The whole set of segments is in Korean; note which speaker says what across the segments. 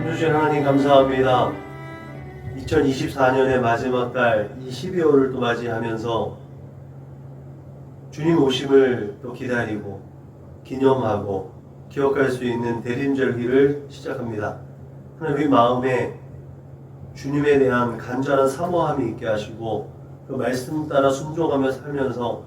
Speaker 1: 주신 하나님 감사합니다. 2024년의 마지막 달 이 12월을 또 맞이하면서 주님 오심을 또 기다리고 기념하고 기억할 수 있는 대림절기를 시작합니다. 하나님 마음에 주님에 대한 간절한 사모함이 있게 하시고 그 말씀 따라 순종하며 살면서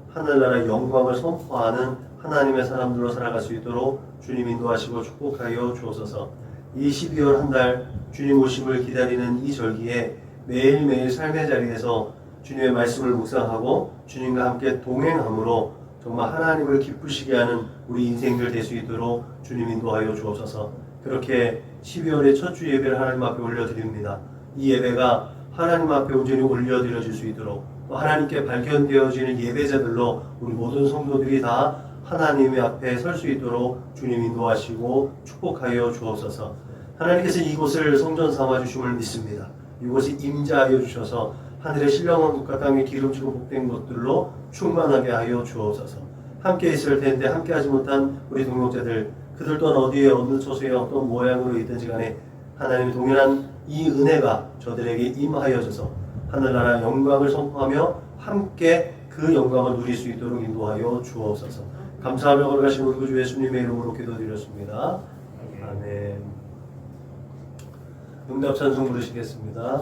Speaker 1: 하늘나라 영광을 선포하는 하나님의 사람들로 살아갈 수 있도록 주님 인도하시고 축복하여 주옵소서. 이 12월 한 달 주님 오심을 기다리는 이 절기에 매일매일 삶의 자리에서 주님의 말씀을 묵상하고 주님과 함께 동행함으로 정말 하나님을 기쁘시게 하는 우리 인생들 될 수 있도록 주님 인도하여 주옵소서. 그렇게 12월의 첫 주 예배를 하나님 앞에 올려드립니다. 이 예배가 하나님 앞에 온전히 올려드려질 수 있도록 또 하나님께 발견되어지는 예배자들로 우리 모든 성도들이 다 하나님의 앞에 설 수 있도록 주님 인도하시고 축복하여 주옵소서. 하나님께서 이곳을 성전 삼아 주심을 믿습니다. 이곳이 임자하여 주셔서 하늘의 신령한 국과 땅의 기름지고 복된 것들로 충만하게 하여 주옵소서. 함께 있을 텐데 함께하지 못한 우리 동역자들 그들 또한 어디에 어느 처소에 어떤 모양으로 있든지 간에 하나님의 동일한 이 은혜가 저들에게 임하여져서 하늘나라 영광을 선포하며 함께 그 영광을 누릴 수 있도록 인도하여 주옵소서. 감사하며 걸어가신 우리 구주 예수님의 이름으로 기도드렸습니다. 아멘. 응답 찬송 부르시겠습니다.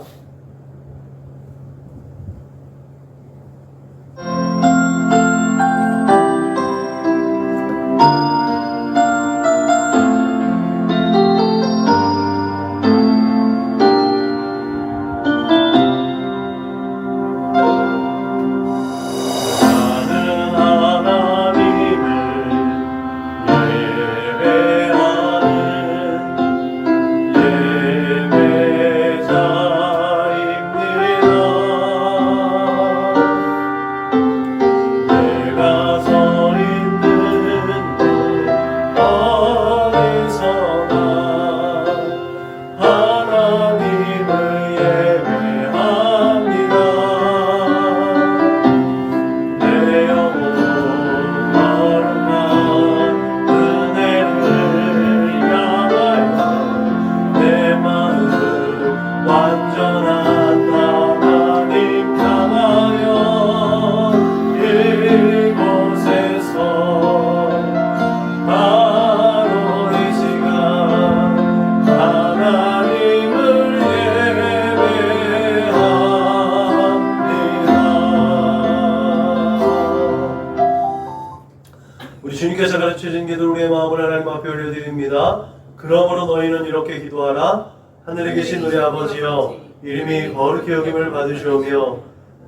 Speaker 1: 주님께서 가르쳐준 기도 우리의 마음을 하나님 앞에 올려드립니다. 그러므로 너희는 이렇게 기도하라. 하늘에 계신 우리 아버지여, 이름이 거룩히 여김을 받으시오며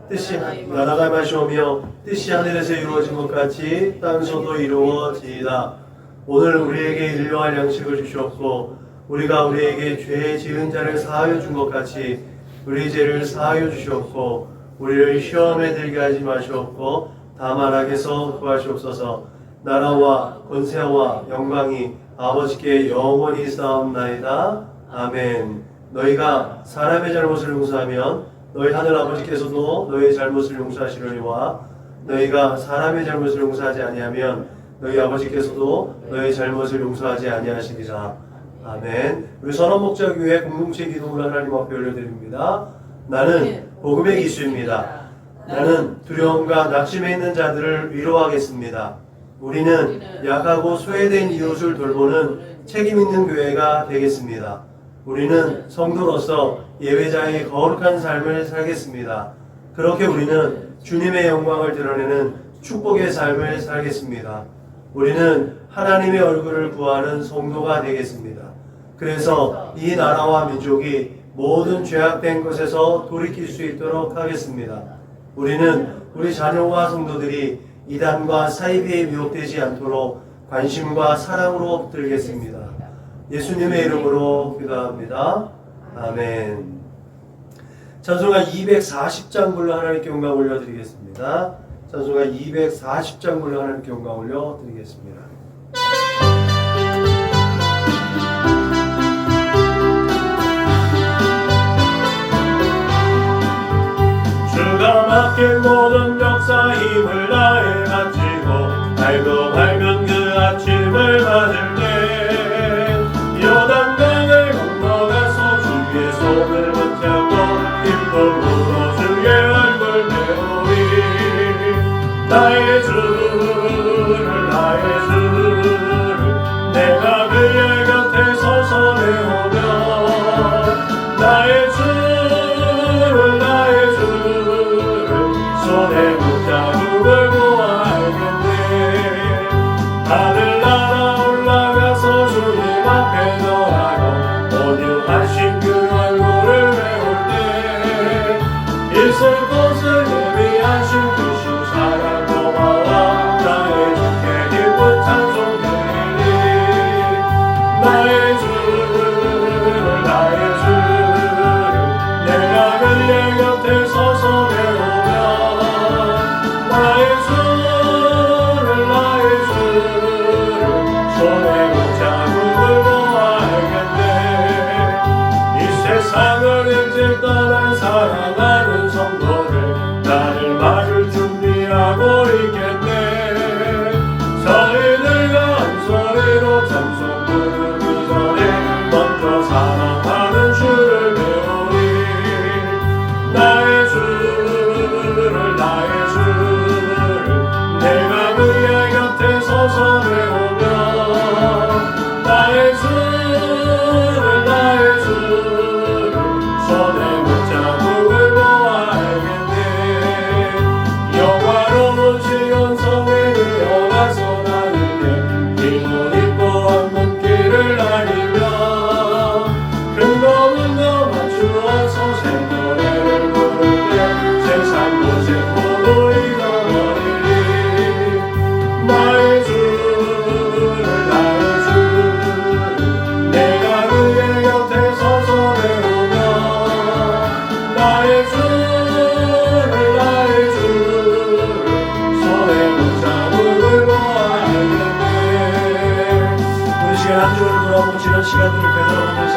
Speaker 1: 뜻이 나라가 마시오며 뜻이 하늘에서 이루어진 것 같이 땅에서도 이루어지이다. 오늘 우리에게 일용할 양식을 주시옵고 우리가 우리에게 죄 지은 자를 사하여 준 것 같이 우리 죄를 사하여 주시옵고 우리를 시험에 들게 하지 마시옵고 다만 악에서 구하시옵소서. 나라와 권세와 영광이 아버지께 영원히 쌓옵나이다. 아멘. 너희가 사람의 잘못을 용서하면 너희 하늘 아버지께서도 너희의 잘못을 용서하시려니와 너희가 사람의 잘못을 용서하지 아니하면 너희 아버지께서도 너희의 잘못을 용서하지 아니하시리라. 아멘. 우리 선원목자교회 공동체 기도를 하나님 앞에 올려드립니다. 나는 복음의 기수입니다. 나는 두려움과 낙심에 있는 자들을 위로하겠습니다. 우리는 약하고 소외된 이웃을 돌보는 책임 있는 교회가 되겠습니다. 우리는 성도로서 예배자의 거룩한 삶을 살겠습니다. 그렇게 우리는 주님의 영광을 드러내는 축복의 삶을 살겠습니다. 우리는 하나님의 얼굴을 구하는 성도가 되겠습니다. 그래서 이 나라와 민족이 모든 죄악된 것에서 돌이킬 수 있도록 하겠습니다. 우리는 우리 자녀와 성도들이 이단과 사이비에 미혹되지 않도록 관심과 사랑으로 붙들겠습니다. 예수님의 이름으로 기도합니다. 아멘. 찬송가 240장 불러 하나님께 영광 올려드리겠습니다. 찬송가 240장 불러 하나님께 영광 올려드리겠습니다. 주가 맡긴 모든 역사 힘을 다해 바치고 달도 밝은 그 아침을 맞을 때 요단강을 건너 배우며 나의 주를 손에 붙잡음을 보아야겠네. 하늘나라 올라가서 주님 앞에 전하고 온유하신 그 얼굴을 배울 때 있을 곳을 예비하신 그 신사랑 고마워 나의 주께 기쁜 찬송 드리리. 나의 주를 내가 그의 곁에 서서 배우며 나의 주를 손에 붙잡음을 보아야겠네. 이 세상을 일찍 떠난 사랑하는 성도들 나를 맞을 준비하고 있겠네. 저희들과 한 소리로 찬송 부르기 전에 먼저 사랑하는 주를 배우리. 나의 주를 내가 그의 곁에 서서 배우며 나의 주를 손에 붙잡음을 보아야겠네. 영화로운 지연 성에 들어가서 나누게 힘을 입고 얻는 길을 다니며 근거문거 맞추어서 새 노래를 부를 때 세상 고생 모두 잊어버리리. 나의 주를 내가 그의 곁에 서서 배우며 나의 주를 손에 붙잡음을 보아야겠네. 우리 시간 한 주를 돌아보고 지난 시간들을 되돌아보면서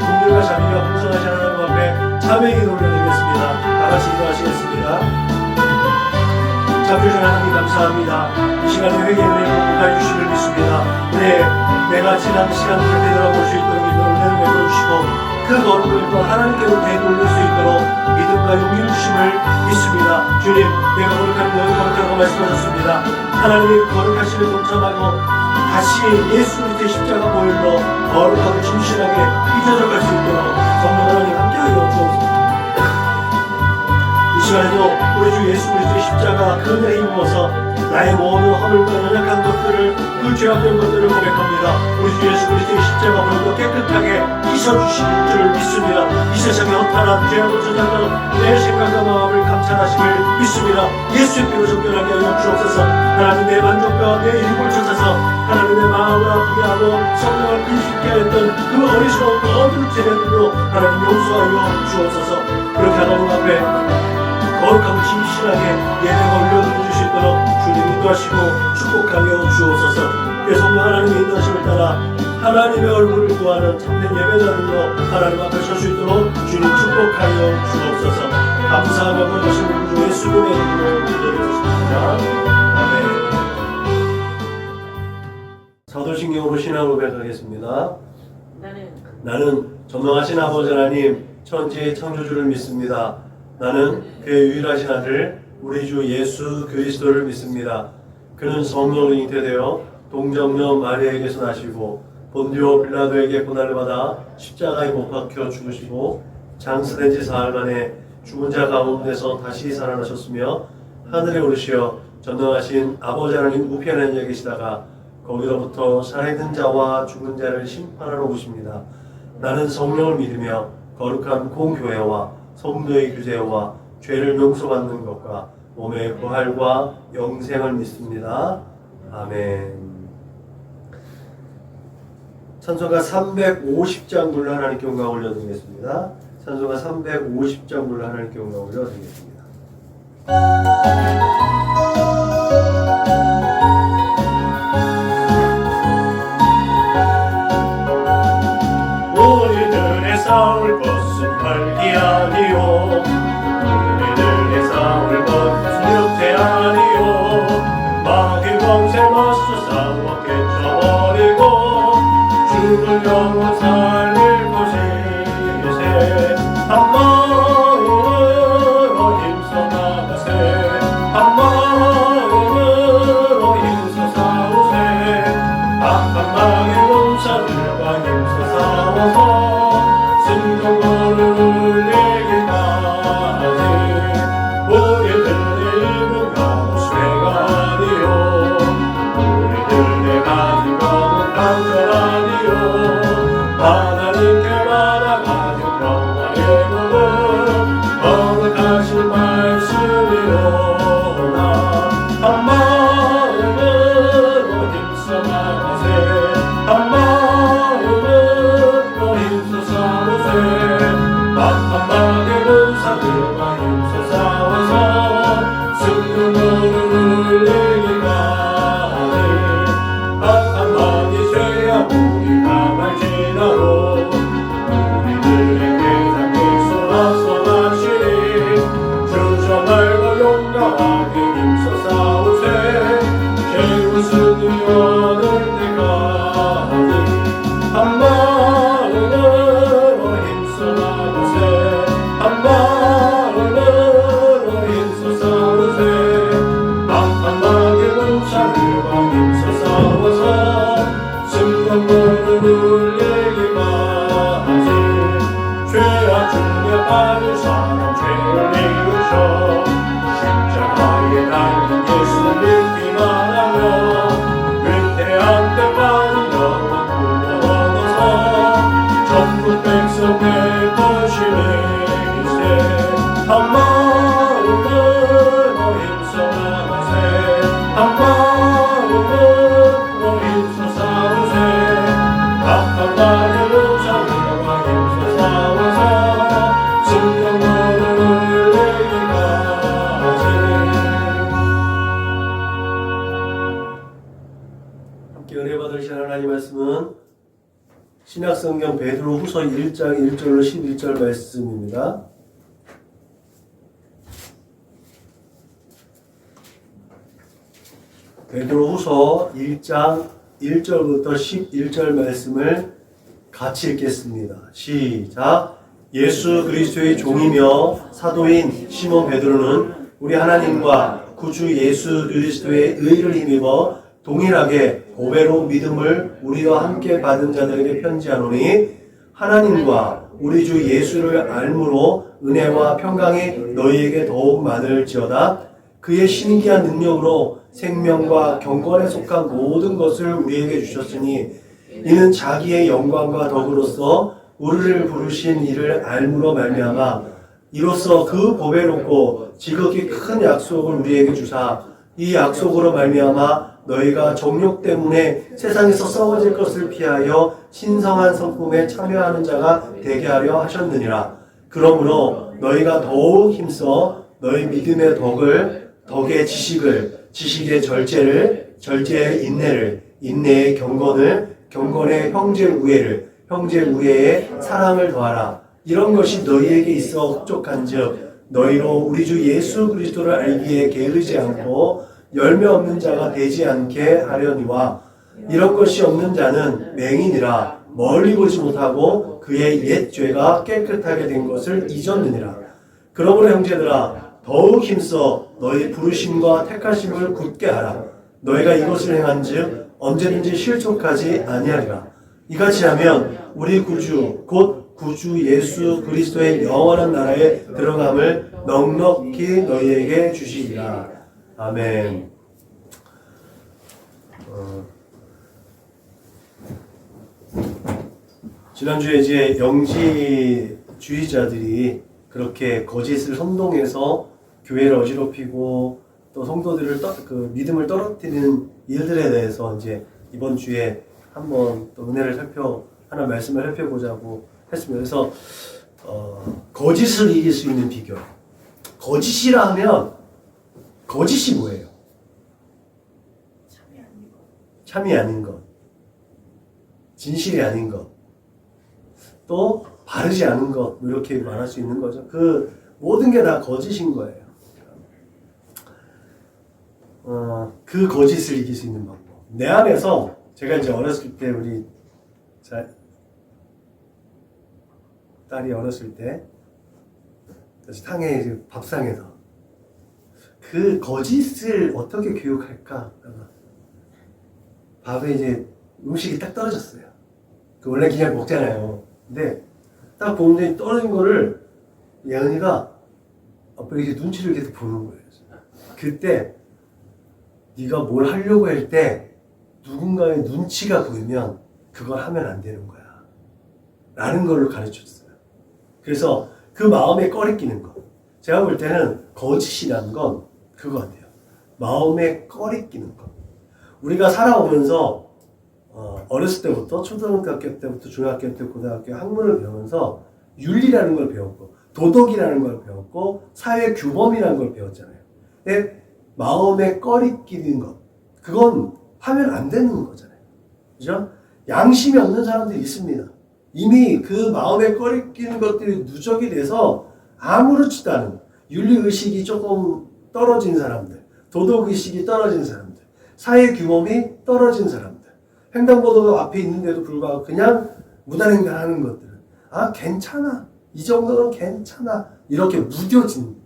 Speaker 1: 긍휼과 자비가 풍성하신 하나님 앞에 참회의 기도를 올려드리겠습니다. 다같이 기도하시겠습니다. 참주신 하나님 감사합니다. 이 시간에 회개의 은혜를 복하여 주심을 믿습니다. 내가 지난 시간들을 되돌아볼 수 있도록 은혜를 베풀어주시고 그 걸음을 또 하나님께로 되돌릴 수 있도록 믿음과 용기를 주심을 믿습니다. 주님, 내가 거룩하면 너희 거룩하라고 말씀하셨습니다. 하나님의 거룩하심에 동참하고 다시 예수 그리스도의 십자가 보혈로 거룩하고 진실하게 빚어져 갈 수 있도록 성령 하나님 함께하여 주옵소서. 이 시간에도 우리 주 예수 그리스도의 십자가 그 은혜에 힘입어서 나의 모든 허물과 연약한 것들을 그 죄악된 것들을 고백합니다. 우리 주 예수 그리스도의 십자가 보혈로 깨끗하게 씻어주실 줄 믿습니다. 이 세상에 허탄한 죄악을 저장하는 내 생각과 마음을 감찰하심을 믿습니다. 예수의 피로 정결하게 하여 주옵소서. 하나님 내 만족과 내 일을 찾아서 하나님 내 마음을 아프게 하고 성령을 불쉽게 했던 그 어리석은 모든 죄들도 하나님 용서하여 주옵소서. 그렇게 하나님 앞에 거룩하고 진실하게 예배가 올려드릴 수 있도록 주님 인도하시고 축복하여 주옵소서. 성령 하나님의 인도하심을 따라 하나님의 얼굴을 구하는 참된 예배자들로 하나님 앞에 설 수 있도록 주님 축복하여 주옵소서. 감사하며 거룩하신 우리 주 예수님의 이름으로 기도드렸습니다. 아멘. 사도신경으로 신앙을 고백하겠습니다. 나는 전능하신 아버지 하나님 천지의 창조주를 믿습니다. 나는 그의 유일하신 아들 우리 주 예수 그리스도를 믿습니다. 그는 성령으로 잉태되어 동정녀 마리아에게서 나시고 본디오 빌라도에게 고난을 받아 십자가에 못 박혀 죽으시고 장사된 지 사흘 만에 죽은 자 가운데서 다시 살아나셨으며 하늘에 오르시어 전능하신 아버지 하나님 우편에 앉아 계시다가 거기로부터 살아있는 자와 죽은 자를 심판하러 오십니다. 나는 성령을 믿으며 거룩한 공교회와 성도의 교제와 죄를 용서받는 것과 몸의 부활과 영생을 믿습니다. 아멘. 찬송가 350장 불러 하나님께 영광 올려드리겠습니다. 찬송가 350장 불러 하나님께 영광 올려드리겠습니다. 우리들의 싸울 것은 활기 아니요 우리들의 싸울 것은 육체 아니요 마귀 권세 맞서 싸워 깨쳐버리고 죽을 영혼 살릴 것이세 한 마음으로 힘써 나가세 한 마음으로 힘써 싸우세 악한 마귀 몸살들과 힘써 싸워 주께 받아가진 평화의 복음 거룩하신 말씀이로다. 한 마음으로 힘써 나가세 한 마음으로 힘써 싸우세 막한 막의 군사들과 힘써 싸워서 승리를 울리기까지 악한 마귀 죄악 우리 가발지나로 우리들에게 장기소 앞서가시니 주저 말고 용감하게 힘써 싸우세 최후 승리 얻을 때까지 한 마음으로 힘써 나가세 한 마음으로 힘써 싸우세 악한 마귀 군사들과 힘써 싸워서 승전보를 울리기까지 죄악 중에 빠진 사람 죄를 이으셔 십자가에 달린 예수 믿기만 하며 위태한 때 빠진 영혼 구원 얻어서 전국 백성 내 것이네 이세 한 마음으로 힘써 나가세 한 마음으로 힘써 싸우세 악한 마귀 군사들과 힘써 싸워서 승전보를 울리기까지. 함께 은혜 받으실 하나님 말씀은 신약성경 베드로후서 1장 1절로 11절 말씀입니다. 베드로후서 1장 1절부터 11절 말씀을 같이 읽겠습니다. 시작. 예수 그리스도의 종이며 사도인 시몬 베드로는 우리 하나님과 구주 예수 그리스도의 의를 힘입어 동일하게 보배로 믿음을 우리와 함께 받은 자들에게 편지하노니 하나님과 우리 주 예수를 알므로 은혜와 평강이 너희에게 더욱 많을지어다. 그의 신기한 능력으로 생명과 경건에 속한 모든 것을 우리에게 주셨으니 이는 자기의 영광과 덕으로서 우리를 부르신 이를 알므로 말미암아 이로써 그 보배롭고 지극히 큰 약속을 우리에게 주사 이 약속으로 말미암아 너희가 정욕 때문에 세상에서 썩어질 것을 피하여 신성한 성품에 참여하는 자가 되게 하려 하셨느니라. 그러므로 너희가 더욱 힘써 너희 믿음의 덕의 지식의 절제를, 절제의 인내를, 인내의 경건을, 경건의 형제 우애를, 형제 우애의 사랑을 더하라. 이런 것이 너희에게 있어 흡족한즉 너희로 우리 주 예수 그리스도를 알기에 게으르지 않고 열매 없는 자가 되지 않게 하려니와 이런 것이 없는 자는 맹인이라 멀리 보지 못하고 그의 옛 죄가 깨끗하게 된 것을 잊었느니라. 그러므로 형제들아 더욱 힘써 너희 부르심과 택하심을 굳게 하라. 너희가 이것을 행한즉 언제든지 실족하지 아니하리라. 이같이 하면 우리 구주 곧 구주 예수 그리스도의 영원한 나라에 들어감을 넉넉히 너희에게 주시리라. 아멘. 지난주에 이제 영지주의자들이 그렇게 거짓을 선동해서 교회를 어지럽히고 또 성도들을 믿음을 떨어뜨리는 일들에 대해서 이제 이번 주에 한번 또 은혜를 하나 말씀을 살펴보자고 했습니다. 그래서 거짓을 이길 수 있는 비결. 거짓이라 하면 거짓이 뭐예요? 참이 아닌 것, 진실이 아닌 것, 또 바르지 않은 것, 이렇게 말할 수 있는 거죠. 그 모든 게 다 거짓인 거예요. 그 거짓을 이길 수 있는 방법. 내 안에서 제가 이제 어렸을 때 우리 딸이 어렸을 때 탕에 밥상에서 그 거짓을 어떻게 교육할까? 밥에 이제 음식이 딱 떨어졌어요. 그 원래 그냥 먹잖아요. 근데 딱 보는데 떨어진 거를 예은이가 아빠 이렇게 눈치를 계속 보는 거예요. 그때 네가 뭘 하려고 할 때 누군가의 눈치가 보이면 그걸 하면 안 되는 거야 라는 걸 가르쳤어요. 그래서 그 마음에 꺼리끼는 것. 제가 볼 때는 거짓이라는 건 그거 같아요. 마음에 꺼리끼는 것. 우리가 살아오면서 어렸을 때부터 초등학교 때부터 중학교 때 고등학교 학문을 배우면서 윤리라는 걸 배웠고 도덕이라는 걸 배웠고 사회 규범이라는 걸 배웠잖아요. 근데 마음에 꺼리끼는 것 그건 하면 안 되는 거잖아요. 그죠? 양심이 없는 사람들이 있습니다. 이미 그 마음에 꺼리끼는 것들이 누적이 돼서 아무렇지도 않은 윤리의식이 조금 떨어진 사람들, 도덕의식이 떨어진 사람들, 사회 규범이 떨어진 사람들, 횡단보도가 앞에 있는데도 불구하고 그냥 무단횡단하는 것들은 아 괜찮아, 이 정도는 괜찮아 이렇게 무뎌진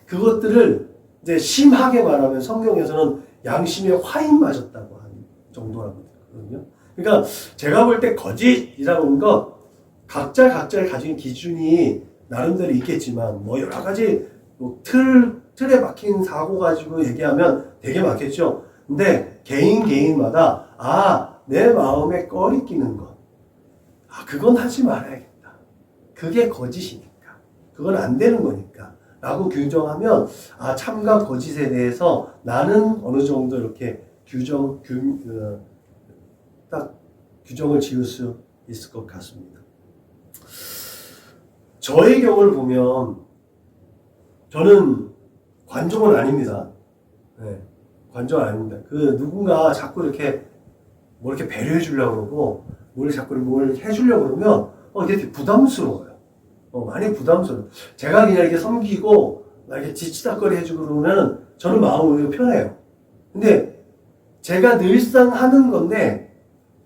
Speaker 1: 그것들을 이제 심하게 말하면 성경에서는 양심에 화인 맞았다고 하는 정도라고 하거든요. 그러니까 제가 볼 때 거짓이라는 것 각자의 가진 기준이 나름대로 있겠지만 뭐 여러 가지 뭐 틀에 막힌 사고 가지고 얘기하면 되게 많겠죠. 근데 개인마다 내 마음에 꺼리끼는 것 그건 하지 말아야겠다. 그게 거짓이니까. 그건 안 되는 거니까. 라고 규정하면 참과 거짓에 대해서 나는 어느 정도 이렇게 딱 규정을 지을 수 있을 것 같습니다. 저의 경우를 보면 저는 관종은 아닙니다. 네, 관종은 아닙니다. 누군가 자꾸 이렇게 이렇게 배려해 주려고 그러고 뭘 해주려고 그러면 이게 되게 부담스러워요. 많이 부담스러워요. 제가 그냥 이렇게 섬기고 이렇게 지치다거리 해주고 그러면 저는 마음이 오히려 편해요. 근데 제가 늘상 하는 건데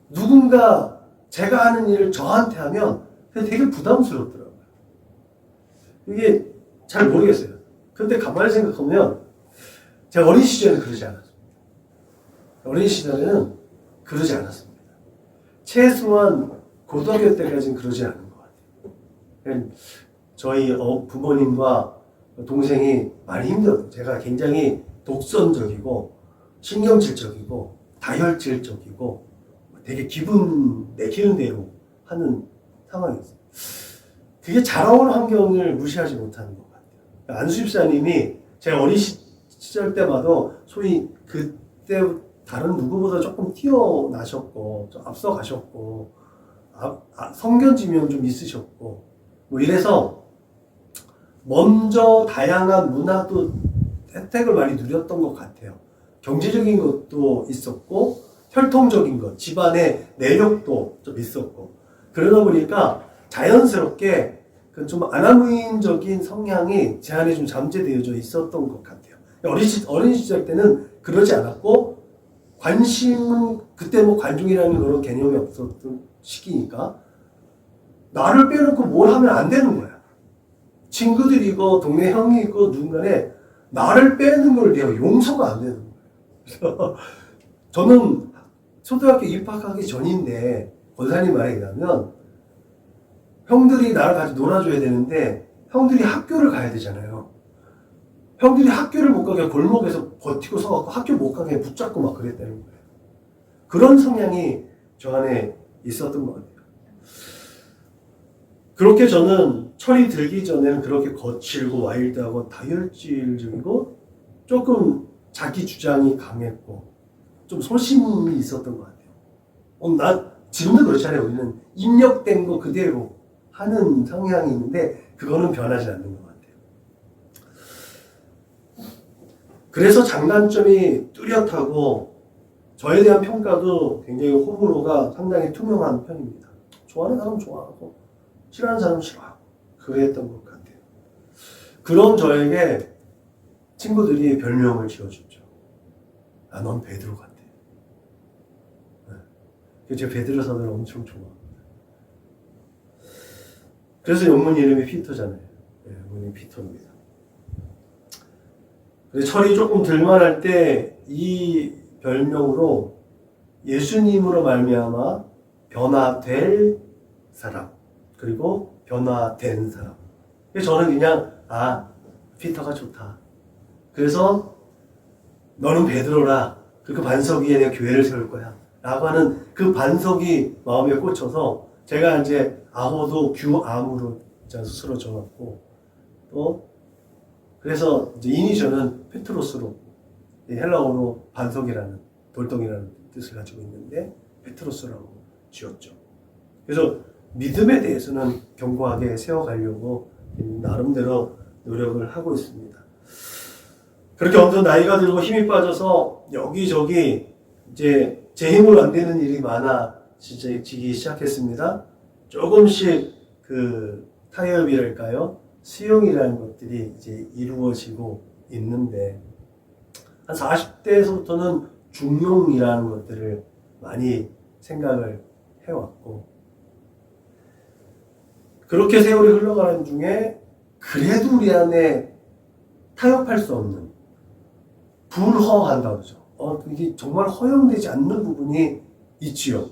Speaker 1: 누군가 제가 하는 일을 저한테 하면 되게 부담스럽더라고요. 이게 잘 모르겠어요. 근데 가만히 생각하면 제가 어린 시절에는 그러지 않았습니다. 어린 시절에는 그러지 않았습니다. 최소한 고등학교 때까지는 그러지 않은 것 같아요. 저희 부모님과 동생이 많이 힘들었어요. 제가 굉장히 독선적이고 신경질적이고 다혈질적이고 되게 기분 내키는 대로 하는 상황이었어요. 그게 자라온 환경을 무시하지 못하는 것 같아요. 안수 집사님이 제가 어린 시절 때마다 소위 그때 다른 누구보다 조금 뛰어나셨고 좀 앞서가셨고 성견지명 좀 있으셨고 뭐 이래서 먼저 다양한 문화도 혜택을 많이 누렸던 것 같아요. 경제적인 것도 있었고 혈통적인 것, 집안의 내력도 좀 있었고 그러다 보니까 자연스럽게 좀 아나무인적인 성향이 제 안에 좀 잠재되어져 있었던 것 같아요. 어린 시절 때는 그러지 않았고 관심은 그때 뭐 관중이라는 그런 개념이 없었던 시기니까 나를 빼놓고 뭘 하면 안 되는 거야. 친구들이고 동네 형이고 누군가에 나를 빼는 걸 내가 용서가 안 되는 거예요. 그래서 저는 초등학교 입학하기 전인데 권사님 말에 의하면 형들이 나를 같이 놀아줘야 되는데 형들이 학교를 가야 되잖아요. 형들이 학교를 못 가게 골목에서 버티고 서갖고 학교 못 가게 붙잡고 막 그랬다는 거예요. 그런 성향이 저 안에 있었던 것 같아요. 그렇게 저는 철이 들기 전에는 그렇게 거칠고 와일드하고 다혈질적이고 조금 자기 주장이 강했고 좀 소심이 있었던 것 같아요. 난 지금도 그렇잖아요. 우리는 입력된 거 그대로 하는 성향이 있는데 그거는 변하지 않는 것 같아요. 그래서 장단점이 뚜렷하고 저에 대한 평가도 굉장히 호불호가 상당히 투명한 편입니다. 좋아하는 사람은 좋아하고 싫어하는 사람은 싫어하고 그랬던 것 같아요. 그런 저에게 친구들이 별명을 지어줬죠. 넌 베드로 같아. 네. 제가 베드로 사도를 엄청 좋아합니다. 그래서 영문 이름이 피터잖아요. 네, 영문이 피터입니다. 철이 조금 들만할 때 이 별명으로 예수님으로 말미암아 변화될 사람 그리고 변화된 사람. 저는 그냥 피터가 좋다. 그래서 너는 베드로라. 그 반석 위에 내가 교회를 세울 거야. 라고 하는 그 반석이 마음에 꽂혀서 제가 이제 암호도 규암으로 쓰러져갖고 또 그래서 이제 이니셜은 페트로스로 헬라어로 반석이라는 돌덩이라는 뜻을 가지고 있는데 페트로스라고 지었죠. 그래서 믿음에 대해서는 견고하게 세워가려고 나름대로 노력을 하고 있습니다. 그렇게 어느덧 나이가 들고 힘이 빠져서 여기저기 이제 제 힘으로 안 되는 일이 많아지기 시작했습니다. 조금씩 그 타협이랄까요? 수용이라는 것들이 이제 이루어지고 있는데 한 40대에서부터는 중용이라는 것들을 많이 생각을 해왔고 그렇게 세월이 흘러가는 중에 그래도 우리 안에 타협할 수 없는 불허한다고 그러죠. 이게 정말 허용되지 않는 부분이 있지요.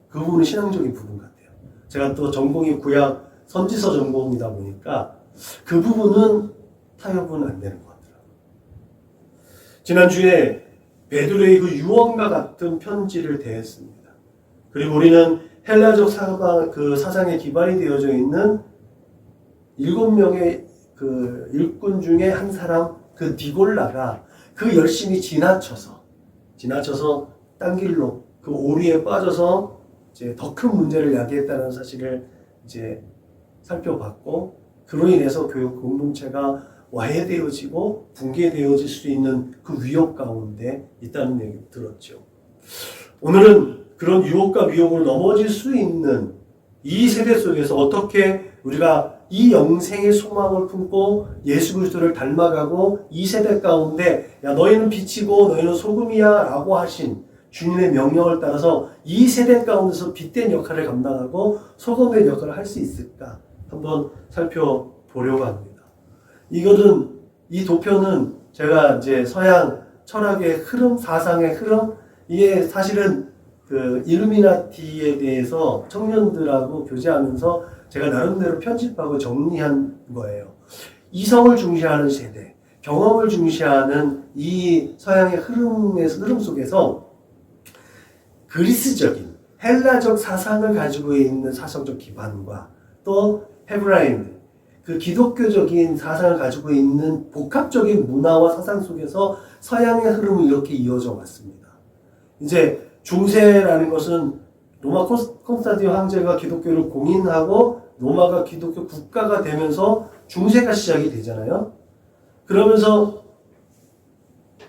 Speaker 1: 그 부분은 신앙적인 부분 같아요. 제가 또 전공이 구약 선지서 전공이다 보니까 그 부분은 타협은 안 되는 것 같더라고요. 지난주에 베드로의 그 유언과 같은 편지를 대했습니다. 그리고 우리는 헬라적 사상에 기반이 되어져 있는 7명의 그 일꾼 중에 한 사람, 그 디골라가 그 열심히 지나쳐서 딴 길로 그 오류에 빠져서 이제 더 큰 문제를 야기했다는 사실을 이제 살펴봤고 그로 인해서 교육 공동체가 와해되어지고 붕괴되어질 수 있는 그 위협 가운데 있다는 얘기를 들었죠. 오늘은 그런 유혹과 미혹으로 넘어질 수 있는 이 세대 속에서 어떻게 우리가 이 영생의 소망을 품고 예수 그리스도를 닮아가고 이 세대 가운데 야 너희는 빛이고 너희는 소금이야 라고 하신 주님의 명령을 따라서 이 세대 가운데서 빛된 역할을 감당하고 소금의 역할을 할 수 있을까 한번 살펴보려고 합니다. 이 도표는 제가 이제 서양 철학의 흐름, 사상의 흐름, 이게 사실은 그 일루미나티에 대해서 청년들하고 교제하면서 제가 나름대로 편집하고 정리한 거예요. 이성을 중시하는 세대, 경험을 중시하는 이 서양의 흐름 속에서 그리스적인 헬라적 사상을 가지고 있는 사상적 기반과 또 헤브라임, 그 기독교적인 사상을 가지고 있는 복합적인 문화와 사상 속에서 서양의 흐름이 이렇게 이어져 왔습니다. 이제 중세라는 것은 로마 콘스탄티노 황제가 기독교를 공인하고 로마가 기독교 국가가 되면서 중세가 시작이 되잖아요. 그러면서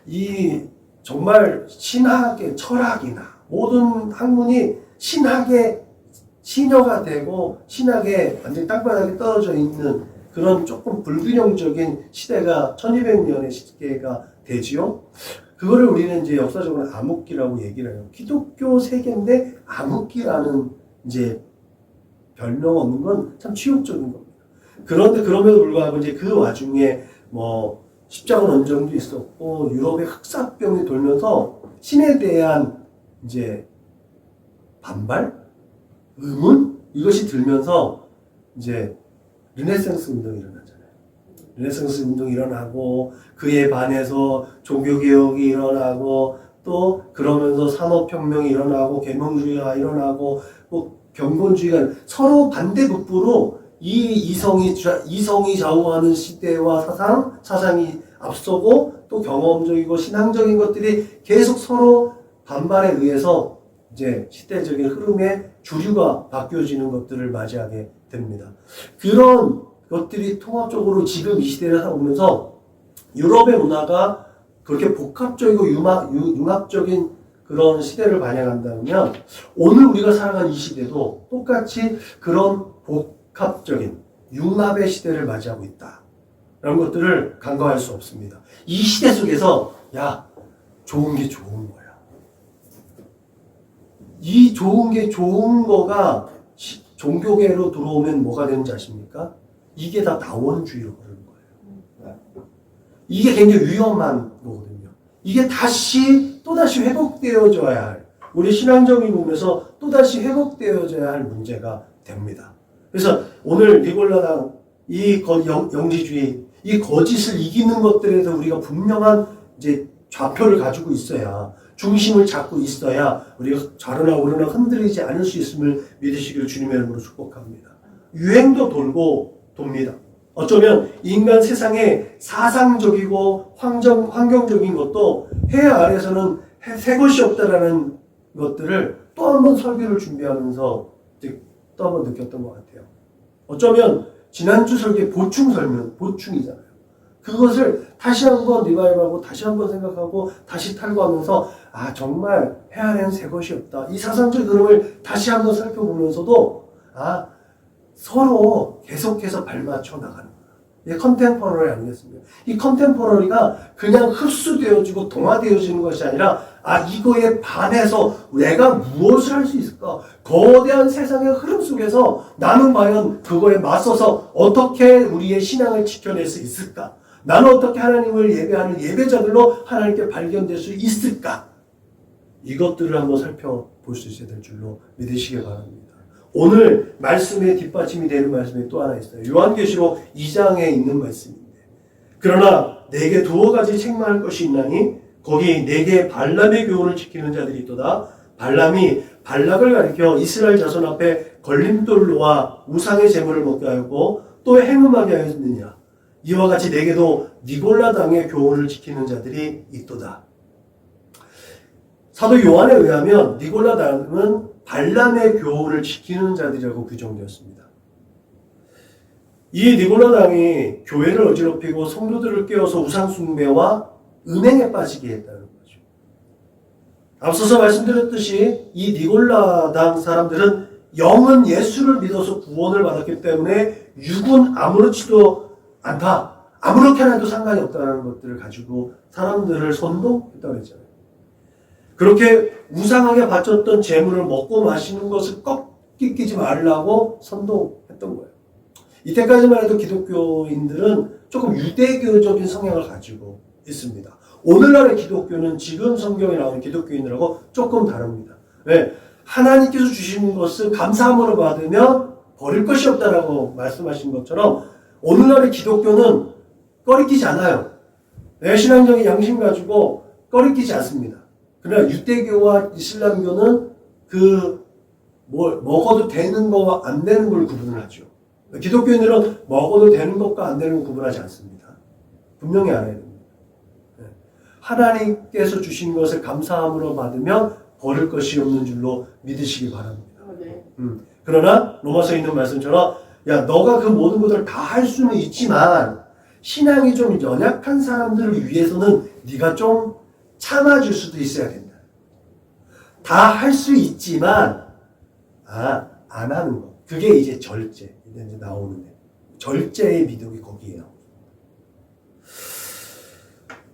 Speaker 1: 이 정말 신학의 철학이나 모든 학문이 신학의 신여가 되고 신학에 완전히 땅바닥에 떨어져 있는 그런 조금 불균형적인 시대가 1200년의 시대가 되지요. 그거를 우리는 이제 역사적으로 암흑기라고 얘기를 해요. 기독교 세계인데 암흑기라는 이제 별명 얻는 건 참 치욕적인 겁니다. 그런데 그럼에도 불구하고 이제 그 와중에 뭐 십자군 원정도 있었고 유럽의 흑사병이 돌면서 신에 대한 이제 반발, 의문 이것이 들면서 이제 르네상스 운동이 일어나잖아요. 르네상스 운동이 일어나고 그에 반해서 종교개혁이 일어나고 또 그러면서 산업혁명이 일어나고 계몽주의가 일어나고 뭐 경건주의가 서로 반대급부로 이성이 좌우하는 시대와 사상이 앞서고 또 경험적이고 신앙적인 것들이 계속 서로 반발에 의해서 이제 시대적인 흐름의 주류가 바뀌어지는 것들을 맞이하게 됩니다. 그런 것들이 통합적으로 지금 이 시대를 살아오면서 유럽의 문화가 그렇게 복합적이고 융합적인 그런 시대를 반영한다면 오늘 우리가 살아가는 이 시대도 똑같이 그런 복합적인 융합의 시대를 맞이하고 있다. 라는 것들을 간과할 수 없습니다. 이 시대 속에서 좋은 게 좋은 거야. 이 좋은 게 좋은 거가 종교계로 들어오면 뭐가 되는지 아십니까? 이게 다 다원주의로 그러는 거예요. 이게 굉장히 위험한 거거든요. 이게 또다시 회복되어져야 할, 우리 신앙적인 부분에서 또다시 회복되어져야 할 문제가 됩니다. 그래서 오늘 디골라당, 이 영지주의, 이 거짓을 이기는 것들에서 우리가 분명한 이제 좌표를 가지고 있어야 중심을 잡고 있어야 우리가 좌로나 우로나 흔들리지 않을 수 있음을 믿으시기를 주님의 이름으로 축복합니다. 유행도 돌고 돕니다. 어쩌면 인간 세상에 사상적이고 환경적인 것도 해 아래서는 새 것이 없다라는 것들을 또 한 번 설교를 준비하면서 또 한 번 느꼈던 것 같아요. 어쩌면 지난주 설교의 보충이잖아요. 그것을 다시 한번 리바이브하고 다시 한번 생각하고 다시 탈구하면서 정말 해 아래는 새 것이 없다. 이 사상적 흐름을 다시 한번 살펴보면서도 서로 계속해서 발맞춰 나가는 거야. 이게 컨템포러리 아니겠습니까? 이 컨템포러리가 그냥 흡수되어지고 동화되어지는 것이 아니라 이거에 반해서 내가 무엇을 할 수 있을까? 거대한 세상의 흐름 속에서 나는 과연 그거에 맞서서 어떻게 우리의 신앙을 지켜낼 수 있을까? 나는 어떻게 하나님을 예배하는 예배자들로 하나님께 발견될 수 있을까? 이것들을 한번 살펴볼 수 있어야 될 줄로 믿으시기 바랍니다. 오늘 말씀의 뒷받침이 되는 말씀이 또 하나 있어요. 요한계시록 2장에 있는 말씀인데, 그러나 내게 두어 가지 책망할 것이 있나니 거기 내게 발람의 교훈을 지키는 자들이 있도다. 발람이 발락을 가리켜 이스라엘 자손 앞에 걸림돌로와 우상의 제물을 먹게 하였고 또 행음하게 하였느냐. 이와 같이 내게도 니골라당의 교훈을 지키는 자들이 있도다. 사도 요한에 의하면 니골라당은 발람의 교훈을 지키는 자들이라고 규정되었습니다. 이 니골라당이 교회를 어지럽히고 성도들을 깨워서 우상숭배와 은행에 빠지게 했다는 거죠. 앞서서 말씀드렸듯이 이 니골라당 사람들은 영은 예수를 믿어서 구원을 받았기 때문에 육은 아무렇지도 않다. 아무렇게나 해도 상관이 없다는 것들을 가지고 사람들을 선동했다고 했잖아요. 그렇게 우상하게 바쳤던 재물을 먹고 마시는 것을 꺾이지 말라고 선동했던 거예요. 이때까지만 해도 기독교인들은 조금 유대교적인 성향을 가지고 있습니다. 오늘날의 기독교는 지금 성경에 나오는 기독교인들하고 조금 다릅니다. 왜? 하나님께서 주시는 것을 감사함으로 받으면 버릴 것이 없다라고 말씀하신 것처럼 오늘날의 기독교는 꺼리끼지 않아요. 내 신앙적인 양심 가지고 꺼리끼지 않습니다. 그러나 유대교와 이슬람교는 먹어도 되는 거와 안 되는 걸 구분을 하죠. 기독교인들은 먹어도 되는 것과 안 되는 걸 구분하지 않습니다. 분명히 알아야 됩니다. 하나님께서 주신 것을 감사함으로 받으면 버릴 것이 없는 줄로 믿으시기 바랍니다. 그러나 로마서에 있는 말씀처럼 너가 그 모든 것을 다 할 수는 있지만 신앙이 좀 연약한 사람들을 위해서는 네가 좀 참아줄 수도 있어야 된다. 다 할 수 있지만 안 하는 것. 그게 이제 절제. 이제 나오는데 절제의 믿음이 거기에요.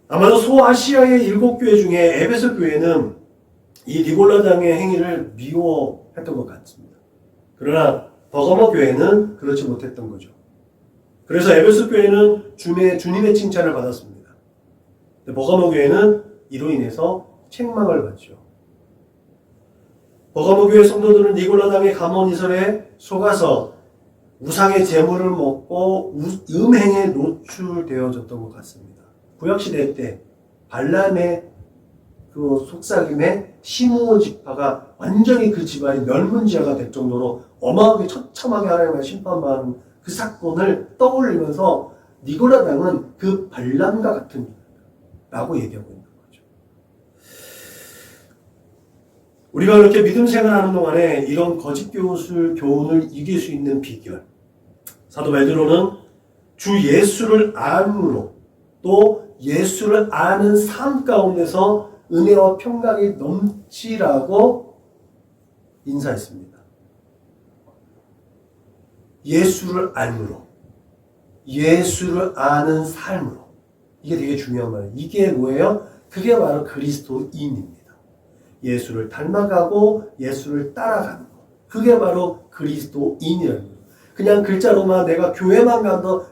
Speaker 1: 아마도 소아시아의 7교회 중에 에베소 교회는 이 니골라당의 행위를 미워했던 것 같습니다. 그러나 버가모 교회는 그렇지 못했던 거죠. 그래서 에베소 교회는 주님의 칭찬을 받았습니다. 버가모 교회는 이로 인해서 책망을 받죠. 버가모 교회 성도들은 니골라당의 가문이설에 속아서 우상의 제물을 먹고 음행에 노출되어졌던 것 같습니다. 구약시대 때 발람의 그 속삭임에 시므온 지파가 완전히 그 집안이 멸문지하가 될 정도로 어마하게 처참하게 하나님의 심판받은 그 사건을 떠올리면서 니골라당은 그 발람과 같은 라고 얘기하고 있는 거죠. 우리가 그렇게 믿음 생활하는 동안에 이런 거짓 교훈을 이길 수 있는 비결, 사도 베드로는 주 예수를 알므로 또 예수를 아는 삶 가운데서 은혜와 평강이 넘치라고 인사했습니다. 예수를 알므로, 예수를 아는 삶으로. 이게 되게 중요한 말이에요. 이게 뭐예요? 그게 바로 그리스도인입니다. 예수를 닮아가고 예수를 따라가는 것. 그게 바로 그리스도인이라는 거예요. 그냥 글자로만 내가 교회만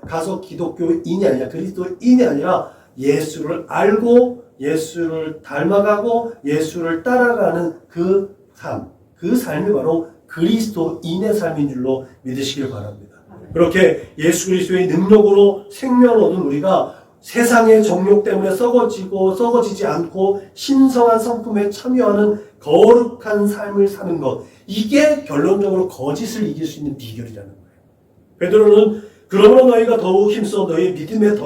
Speaker 1: 가서 기독교인이 아니라 그리스도인이 아니라 예수를 알고 예수를 닮아가고 예수를 따라가는 그 삶, 그 삶이 바로 그리스도인의 삶인 줄로 믿으시길 바랍니다. 그렇게 예수 그리스도의 능력으로 생명을 얻은 우리가
Speaker 2: 세상의 정욕 때문에 썩어지지 않고 신성한 성품에 참여하는 거룩한 삶을 사는 것. 이게 결론적으로 거짓을 이길 수 있는 비결이라는 거예요. 베드로는 그러므로 너희가 더욱 힘써 너희 믿음의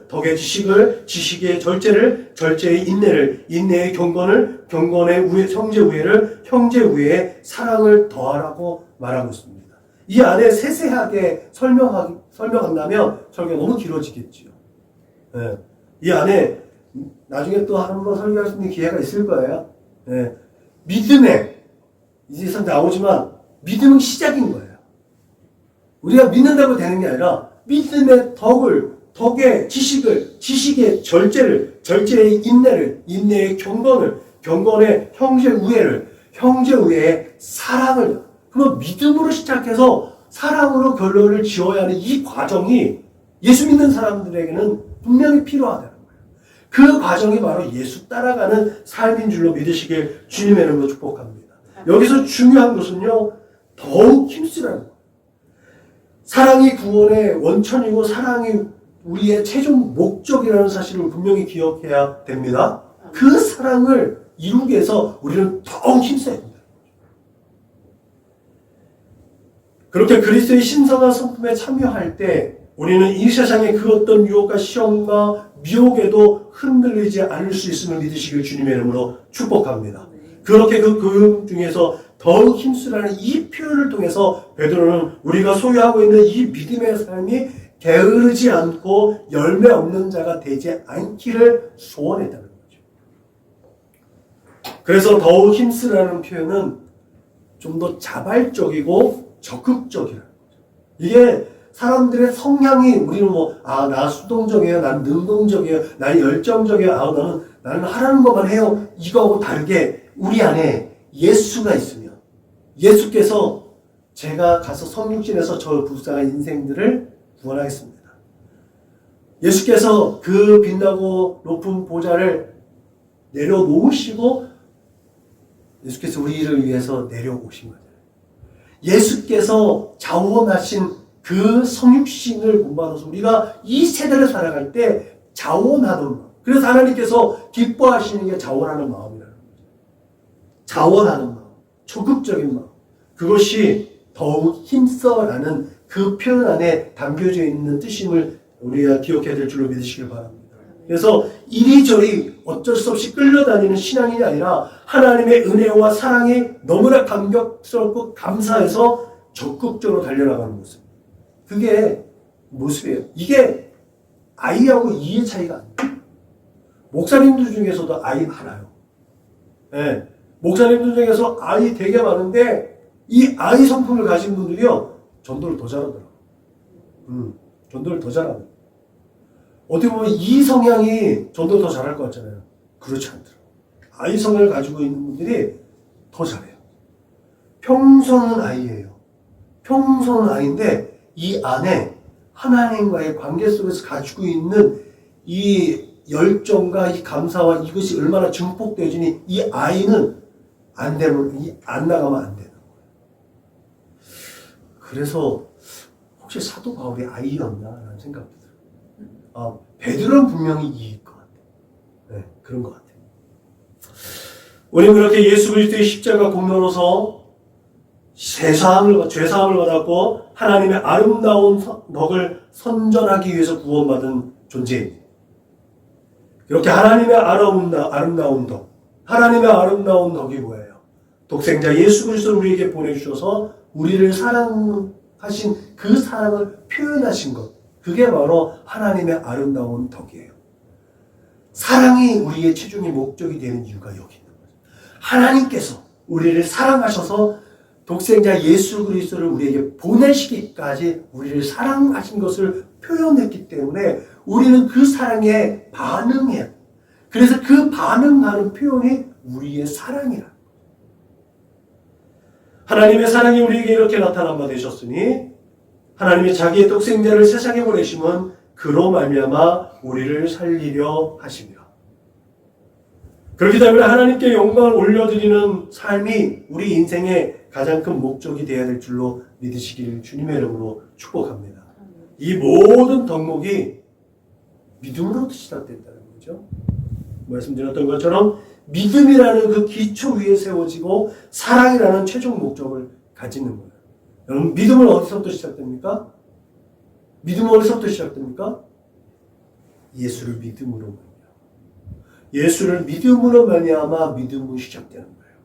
Speaker 2: 덕의 지식의 절제를, 절제의 인내를, 인내의 경건을, 경건의 형제 우애를, 형제 우애의 사랑을 더하라고 말하고 있습니다. 이 안에 세세하게 설명한다면 설교가 너무 길어지겠지요. 예. 이 안에 나중에 또 한번 설교할 수 있는 기회가 있을 거예요. 예. 믿음에 이제서 나오지만 믿음은 시작인 거예요. 우리가 믿는다고 되는 게 아니라 믿음의 덕의 지식의 절제를, 절제의 인내를, 인내의 경건의 형제 우애의 사랑을, 그럼 믿음으로 시작해서 사랑으로 결론을 지어야 하는 이 과정이 예수 믿는 사람들에게는 분명히 필요하다는 거예요. 그 과정이 바로 예수 따라가는 삶인 줄로 믿으시길 주님의 이름으로 축복합니다. 여기서 중요한 것은요, 더욱 힘쓰라는 거예요. 사랑이 구원의 원천이고 사랑이 우리의 최종 목적이라는 사실을 분명히 기억해야 됩니다. 그 사랑을 이루기 위해서 우리는 더욱 힘써야 됩니다. 그렇게 그리스도의 신성한 성품에 참여할 때 우리는 이 세상의 그 어떤 유혹과 시험과 미혹에도 흔들리지 않을 수 있음을 믿으시길 주님의 이름으로 축복합니다. 그렇게 그 중에서 더욱 힘쓰라는 이 표현을 통해서 베드로는 우리가 소유하고 있는 이 믿음의 삶이 게으르지 않고 열매 없는 자가 되지 않기를 소원했다는 거죠. 그래서 더욱 힘쓰라는 표현은 좀 더 자발적이고 적극적이라는 거죠. 이게 사람들의 성향이, 우리는 나 수동적이에요, 난 능동적이에요, 난 열정적이에요, 나는 하라는 것만 해요. 이거하고 다르게 우리 안에 예수가 있으면, 예수께서 제가 가서 성육신에서 저 불쌍한 인생들을 구원하겠습니다. 예수께서 그 빛나고 높은 보좌를 내려놓으시고 예수께서 우리를 위해서 내려오신 거예요. 예수께서 자원하신 그 성육신을 본받아서 우리가 이 세대를 살아갈 때 자원하는 마음. 그래서 하나님께서 기뻐하시는 게 자원하는 마음이라는 거죠. 자원하는 마음, 적극적인 마음. 그것이 더욱 힘써라는 그 표현 안에 담겨져 있는 뜻임을 우리가 기억해야 될 줄로 믿으시길 바랍니다. 그래서 이리저리 어쩔 수 없이 끌려다니는 신앙이 아니라 하나님의 은혜와 사랑이 너무나 감격스럽고 감사해서 적극적으로 달려나가는 모습. 그게 모습이에요. 이게 아이하고 이의 차이가 아니에요. 목사님들 중에서도 아이 많아요. 네. 목사님들 중에서 아이 되게 많은데 이 아이 성품을 가진 분들이요, 전도를 더 잘하더라고요. 전도를 더 잘하더라고요. 어떻게 보면 이 성향이 전도 더 잘할 것 같잖아요. 그렇지 않더라고요. 아이 성향을 가지고 있는 분들이 더 잘해요. 평소는 아이예요. 평소는 아이인데 이 안에 하나님과의 관계 속에서 가지고 있는 이 열정과 이 감사와 이것이 얼마나 증폭되어지니 이 아이는 안 나가면 안 되는 거예요. 그래서 혹시 사도 바울이 아이였나라는 생각도 들어요. 베드로는 분명히 이일 것 같아요. 네, 그런 것 같아요. 우리는 그렇게 예수 그리스도의 십자가 공로로서 죄사함을 받았고 하나님의 아름다운 덕을 선전하기 위해서 구원받은 존재입니다. 이렇게 하나님의 아름다운 덕, 하나님의 아름다운 덕이 뭐예요? 독생자 예수 그리스도를 우리에게 보내주셔서 우리를 사랑하신 그 사랑을 표현하신 것, 그게 바로 하나님의 아름다운 덕이에요. 사랑이 우리의 최종의 목적이 되는 이유가 여기 있는 거죠. 하나님께서 우리를 사랑하셔서 독생자 예수 그리스도를 우리에게 보내시기까지 우리를 사랑하신 것을 표현했기 때문에 우리는 그 사랑에 반응해요. 그래서 그 반응하는 표현이 우리의 사랑이라. 하나님의 사랑이 우리에게 이렇게 나타난 바 되셨으니 하나님이 자기의 독생자를 세상에 보내심은 그로 말미암아 우리를 살리려 하십니다. 그렇기 때문에 하나님께 영광을 올려드리는 삶이 우리 인생의 가장 큰 목적이 되어야 될 줄로 믿으시기를 주님의 이름으로 축복합니다. 이 모든 덕목이 믿음으로부터 시작됐다는 거죠. 말씀드렸던 것처럼 믿음이라는 그 기초 위에 세워지고 사랑이라는 최종 목적을 가지는 거예요. 여러분, 믿음은 어디서부터 시작됩니까? 믿음은 어디서부터 시작됩니까? 예수를 믿음으로 예수를 믿음으로 말미암아 믿음이 시작되는 거예요.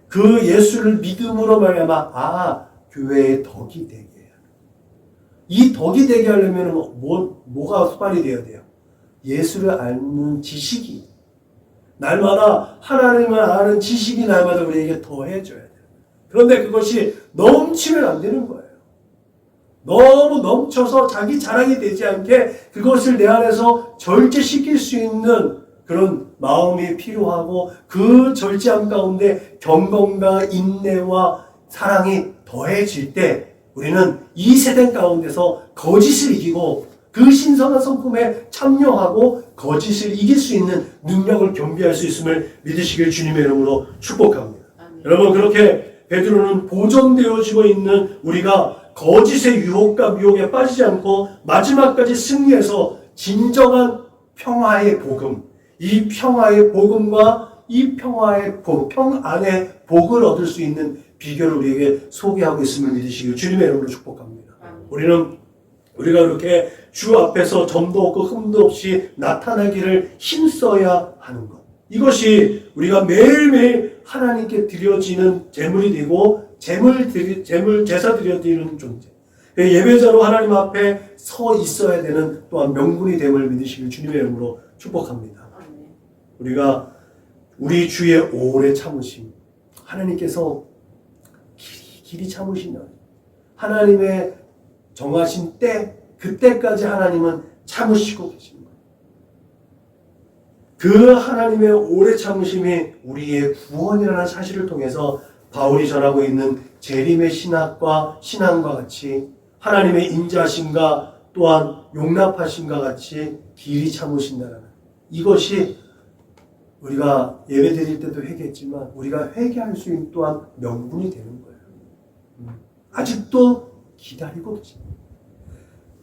Speaker 2: 그 예수를 믿음으로 말미암아 교회의 덕이 되게 해야 돼요. 이 덕이 되게 하려면 뭐가 수반이 되어야 돼요? 예수를 아는 지식이 날마다 하나님을 아는 지식이 날마다 우리에게 더해져야 돼요. 그런데 그것이 넘치면 안 되는 거예요. 너무 넘쳐서 자기 자랑이 되지 않게 그것을 내 안에서 절제시킬 수 있는 그런 마음이 필요하고 그 절제함 가운데 경건과 인내와 사랑이 더해질 때 우리는 이 세대 가운데서 거짓을 이기고 그 신선한 성품에 참여하고 거짓을 이길 수 있는 능력을 겸비할 수 있음을 믿으시길 주님의 이름으로 축복합니다. 여러분, 그렇게 베드로는 보존되어지고 있는 우리가 거짓의 유혹과 미혹에 빠지지 않고 마지막까지 승리해서 진정한 평화의 복음, 이 평화의 복음과 이 평화의 평 안에 복을 얻을 수 있는 비결을 우리에게 소개하고 있음을 믿으시길 주님의 이름으로 축복합니다. 우리가 이렇게 주 앞에서 점도 없고 흠도 없이 나타나기를 힘써야 하는 것. 이것이 우리가 매일매일 하나님께 드려지는 제물이 되고 제사 드려지는 존재. 예배자로 하나님 앞에 서 있어야 되는 또한 명분이 됨을 믿으시길 주님의 이름으로 축복합니다. 우리가 우리 주의 오래 참으심, 하나님께서 길이 참으시면 하나님의 정하신 때, 그때까지 하나님은 참으시고 계신 거예요. 그 하나님의 오래 참으심이 우리의 구원이라는 사실을 통해서 바울이 전하고 있는 재림의 신학과 신앙과 같이 하나님의 인자심과 또한 용납하심과 같이 길이 참으신다는 이것이 우리가 예배 드릴 때도 회개했지만 우리가 회개할 수 있는 또한 명분이 되는 거예요. 아직도 기다리고 계십니다.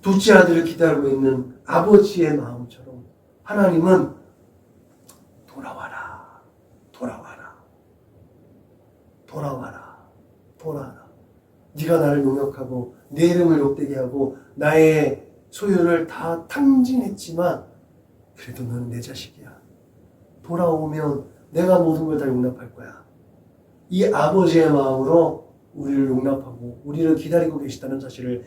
Speaker 2: 둘째 아들을 기다리고 있는 아버지의 마음처럼 하나님은 돌아와라, 돌아와라, 돌아와라, 돌아와라. 네가 나를 용역하고 내 이름을 욕되게 하고 나의 소유를 다 탕진했지만 그래도 너는 내 자식이야. 돌아오면 내가 모든 걸 다 용납할 거야. 이 아버지의 마음으로 우리를 용납하고 우리를 기다리고 계시다는 사실을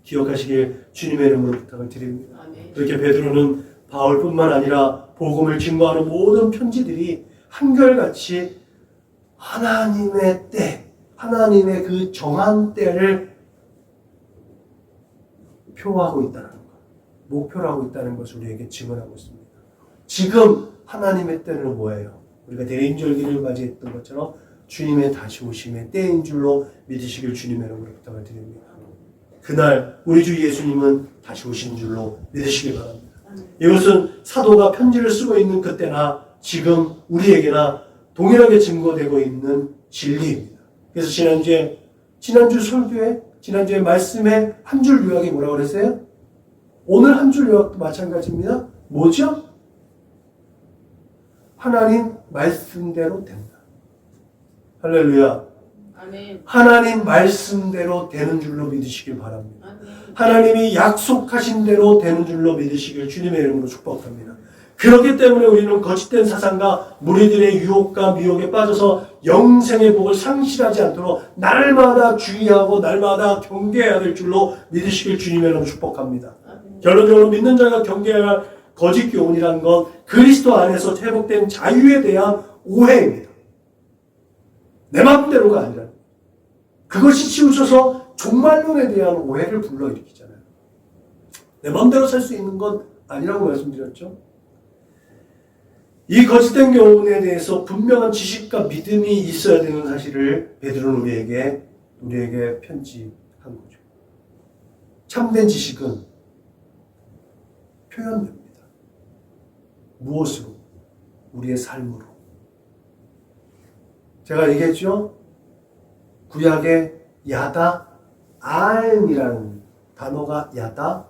Speaker 2: 기억하시길 주님의 이름으로 부탁을 드립니다. 그렇게 베드로는 바울뿐만 아니라 복음을 증거하는 모든 편지들이 한결같이 하나님의 때, 하나님의 그 정한 때를 표하고 있다는 것, 목표로 하고 있다는 것을 우리에게 증언하고 있습니다. 지금 하나님의 때는 뭐예요? 우리가 대인절기를 맞이했던 것처럼 주님의 다시 오심의 때인 줄로 믿으시길 주님의 이름으로 부탁을 드립니다. 그날 우리 주 예수님은 다시 오신 줄로 믿으시길 바랍니다. 이것은 사도가 편지를 쓰고 있는 그때나 지금 우리에게나 동일하게 증거되고 있는 진리입니다. 그래서 지난주 설교에 지난주에 말씀에 한 줄 요약이 뭐라고 그랬어요? 오늘 한 줄 요약도 마찬가지입니다. 뭐죠? 하나님 말씀대로 된다. 할렐루야.
Speaker 3: 아멘.
Speaker 2: 하나님 말씀대로 되는 줄로 믿으시길 바랍니다.
Speaker 3: 아멘.
Speaker 2: 하나님이 약속하신 대로 되는 줄로 믿으시길 주님의 이름으로 축복합니다. 그렇기 때문에 우리는 거짓된 사상과 무리들의 유혹과 미혹에 빠져서 영생의 복을 상실하지 않도록 날마다 주의하고 날마다 경계해야 될 줄로 믿으시길 주님의 이름으로 축복합니다. 결론적으로 믿는 자가 경계해야 할 거짓 교훈이란 건 그리스도 안에서 회복된 자유에 대한 오해입니다. 내 마음대로가 아니라 그것이 치우쳐서 종말론에 대한 오해를 불러일으키잖아요. 내 마음대로 살 수 있는 건 아니라고 말씀드렸죠. 이 거짓된 교훈에 대해서 분명한 지식과 믿음이 있어야 되는 사실을 베드로는 우리에게 편지한 거죠. 참된 지식은 표현됩니다. 무엇으로? 우리의 삶으로. 제가 얘기했죠? 구약의 야다, 알이라는 단어가 야다,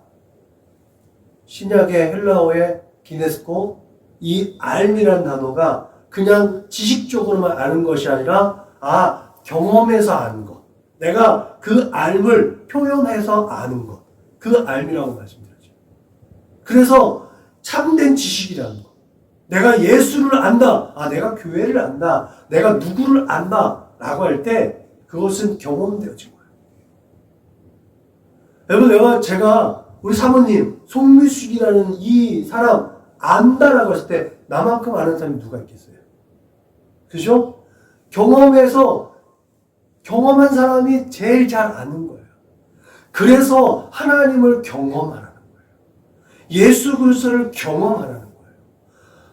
Speaker 2: 신약의 헬라어의 기네스코, 이 알미란 단어가 그냥 지식적으로만 아는 것이 아니라 경험해서 아는 것. 내가 그 알을 표현해서 아는 것. 그 알미라고 말씀드렸죠. 그래서 참된 지식이라는 것. 내가 예수를 안다. 내가 교회를 안다. 내가 누구를 안다. 라고 할 때 그것은 경험되어진 거예요. 여러분, 제가 우리 사모님 송미숙이라는 이 사람 안다라고 했을 때 나만큼 아는 사람이 누가 있겠어요? 그죠? 경험해서 경험한 사람이 제일 잘 아는 거예요. 그래서 하나님을 경험하라는 거예요. 예수 그리스도를 경험하라는 거예요.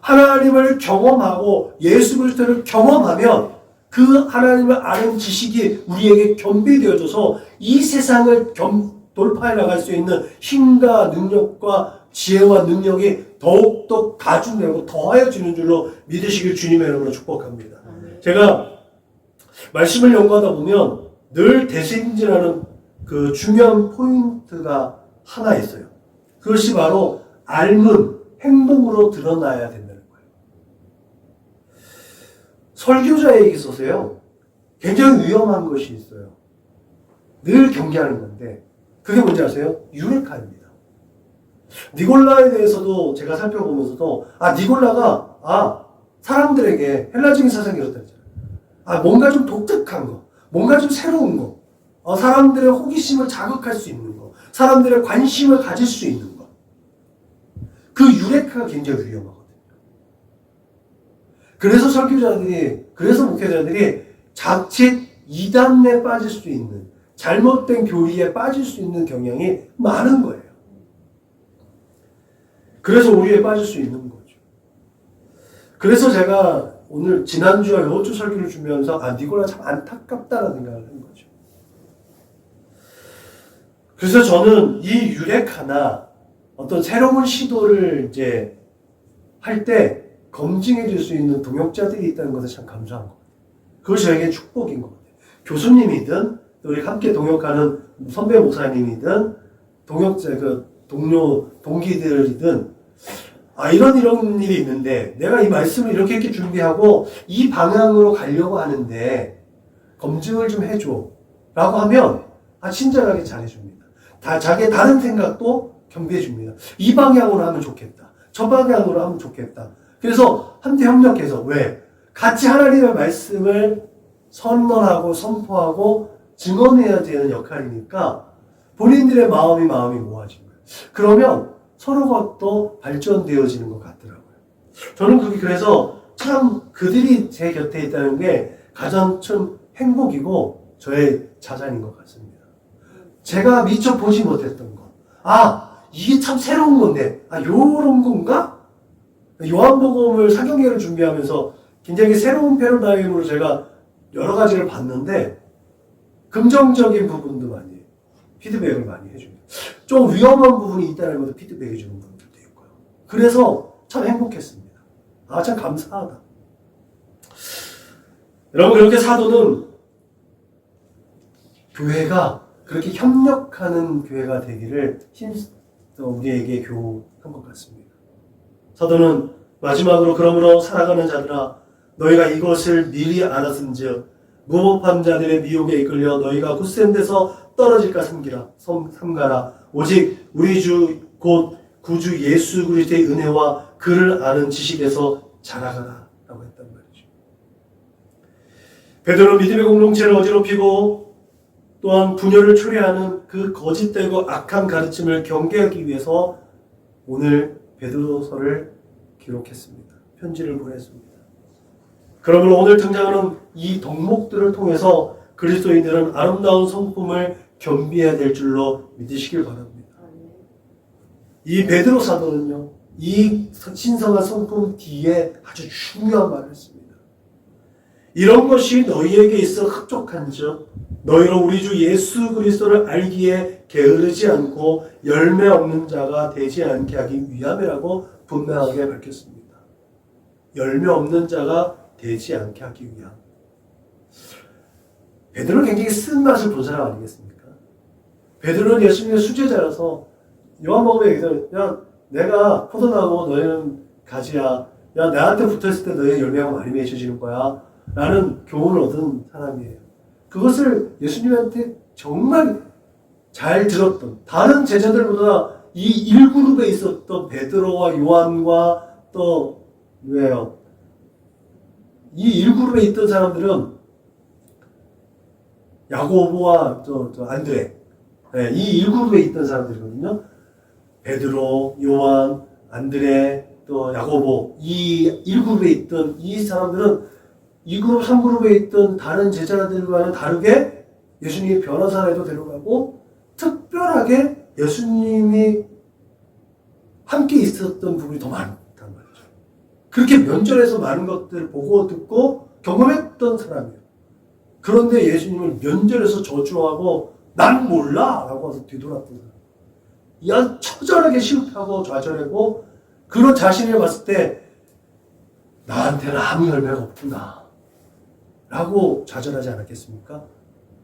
Speaker 2: 하나님을 경험하고 예수 그리스도를 경험하면 그 하나님을 아는 지식이 우리에게 겸비되어져서 이 세상을 돌파해 나갈 수 있는 힘과 능력과 지혜와 능력이 더욱더 가중되고 더하여지는 줄로 믿으시길 주님의 이름으로 축복합니다. 제가 말씀을 연구하다 보면 늘 대세인지라는 그 중요한 포인트가 하나 있어요. 그것이 바로 알문, 행동으로 드러나야 된다는 거예요. 설교자에게 있어서요, 굉장히 위험한 것이 있어요. 늘 경계하는 건데, 그게 뭔지 아세요? 유레카입니다. 니골라에 대해서도 제가 살펴보면서도, 니골라가, 사람들에게 헬라적인 사상이 그렇다 했잖아요. 뭔가 좀 독특한 거, 뭔가 좀 새로운 거, 사람들의 호기심을 자극할 수 있는 거, 사람들의 관심을 가질 수 있는 거. 그 유레카가 굉장히 위험하거든요. 그래서 목회자들이 자칫 이단에 빠질 수 있는, 잘못된 교리에 빠질 수 있는 경향이 많은 거예요. 그래서 오류에 빠질 수 있는 거죠. 그래서 제가 오늘 지난주와 이주 설교를 준비하면서 니골라 참 안타깝다는 생각을 한 거죠. 그래서 저는 이 유레카나 어떤 새로운 시도를 이제 할 때 검증해 줄 수 있는 동역자들이 있다는 것을 참 감사한 것 같아요. 그것이 저에게 축복인 것 같아요. 교수님이든 또 우리 함께 동역하는 선배 목사님이든 동역자, 동료, 동기들이든 이런 일이 있는데 내가 이 말씀을 이렇게 준비하고 이 방향으로 가려고 하는데 검증을 좀 해줘 라고 하면 친절하게 잘해줍니다. 자기의 다른 생각도 경비해줍니다. 이 방향으로 하면 좋겠다. 저 방향으로 하면 좋겠다. 그래서 함께 협력해서 같이 하나님의 말씀을 선언하고 선포하고 증언해야 되는 역할이니까 본인들의 마음이 모아진 거예요. 그러면 서로가 또 발전되어지는 것 같더라고요. 저는 그래서 참 그들이 제 곁에 있다는 게 가장 참 행복이고 저의 자산인 것 같습니다. 제가 미처 보지 못했던 것. 이게 참 새로운 건데, 요런 건가? 요한복음을 사경계를 준비하면서 굉장히 새로운 패러다임으로 제가 여러 가지를 봤는데, 긍정적인 부분도 많이, 피드백을 많이 해줍니다. 좀 위험한 부분이 있다는 것도 피드백 해주는 분들도 있고요. 그래서 참 행복했습니다. 참 감사하다. 여러분, 그렇게 사도는 교회가 그렇게 협력하는 교회가 되기를 우리에게 교훈한 것 같습니다. 사도는 마지막으로 그러므로 살아가는 자들아 너희가 이것을 미리 알았은즉 무법한 자들의 미혹에 이끌려 너희가 굳센 데서 떨어질까 삼가라. 오직 우리 주 곧 구주 예수 그리스도의 은혜와 그를 아는 지식에서 자라가라 라고 했단 말이죠. 베드로는 믿음의 공동체를 어지럽히고 또한 분열을 초래하는 그 거짓되고 악한 가르침을 경계하기 위해서 오늘 베드로서를 기록했습니다. 편지를 보냈습니다. 그러므로 오늘 등장하는 이 덕목들을 통해서 그리스도인들은 아름다운 성품을 겸비해야 될 줄로 믿으시길 바랍니다. 이 베드로 사도는요, 이 신성한 성품 뒤에 아주 중요한 말을 했습니다. 이런 것이 너희에게 있어 흡족한즉 너희로 우리 주 예수 그리스도를 알기에 게으르지 않고 열매 없는 자가 되지 않게 하기 위함이라고 분명하게 밝혔습니다. 열매 없는 자가 되지 않게 하기 위함. 베드로는 굉장히 쓴맛을 본 사람 아니겠습니까? 베드로는 예수님의 수제자라서 요한복음에 얘기해서
Speaker 1: 내가 포도나무 너희는 가지야. 야 나한테 붙어있을 때 너희의 열매가 많이 맺혀지는 거야. 라는 교훈을 얻은 사람이에요. 그것을 예수님한테 정말 잘 들었던 다른 제자들보다 이 1그룹에 있었던 베드로와 요한과 또 누구예요? 이 1그룹에 있던 사람들은 야고보와 또 안드레, 네, 이 1그룹에 있던 사람들이거든요. 베드로, 요한, 안드레, 또 야고보, 이 1그룹에 있던 이 사람들은 2그룹, 3그룹에 있던 다른 제자들과는 다르게 예수님이 변호사에도 데려가고 특별하게 예수님이 함께 있었던 부분이 더 많단 말이죠. 그렇게 면전에서 많은 것들을 보고 듣고 경험했던 사람이에요. 그런데 예수님을 면전에서 저주하고 난 몰라! 라고 해서 뒤돌았던 사람. 야, 처절하게 실패하고 좌절하고 그런 자신을 봤을 때 나한테는 아무 열매가 없구나 라고 좌절하지 않았겠습니까?